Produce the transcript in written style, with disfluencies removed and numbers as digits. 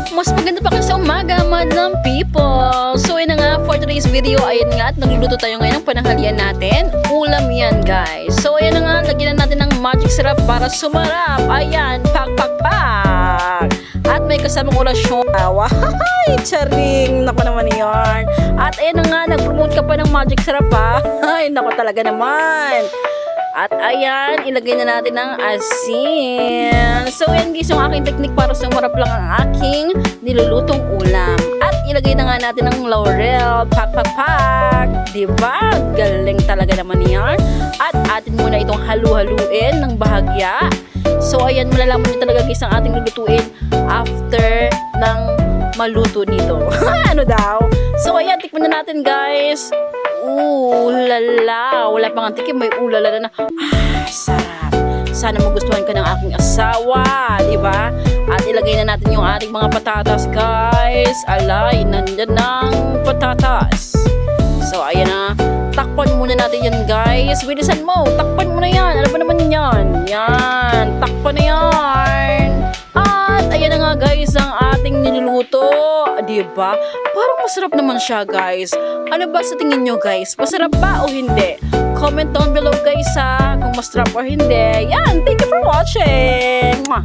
Mas maganda pa kasi sa umaga, madam people. So, yun na nga, for today's video, ayun nga, at nagluluto tayo ngayon ng pananghalian natin. Ulam yan, guys. So, ayun na nga, lagyan na natin ng magic syrup para sumarap. Ayan, pak, pak, pak. At may kasamang orasyon. Wahay, charing. Naku naman yun. At ayun na nga, nag-promote ka pa ng magic syrup, ha? Ay, naku talaga naman. At ayan, ilagay na natin ng asin. So yan guys, yung aking technique para sumarap lang ang aking nilulutong ulam. At ilagay na nga natin ng laurel. Pak, pak, pak. Diba? Galing talaga naman yan. At atin muna itong halu-haluin ng bahagya. So ayan, malalaman nyo talaga guys ang ating lulutuin after ng maluto nito. Ano daw? So ayan, tikman na natin guys. Lala. Wala pang tikim, may ulala na. Sarap. Sana magustuhan ka ng aking asawa, di ba? At ilagay na natin yung ating mga patatas, guys. Alay, nandyan ng patatas. So, ayan na. Takpan muna natin yan, guys. Bilisan mo. Takpan mo na yan. Ano ba naman yan? Yan. Takpan na yan. At, ayan na nga, guys, ang ating niluluto. Diba? Parang masarap naman siya, guys. Ano ba sa tingin nyo, guys? Masarap ba o hindi? Comment down below, guys, ha? Kung masarap o hindi. Yan. Thank you for watching. Mwah.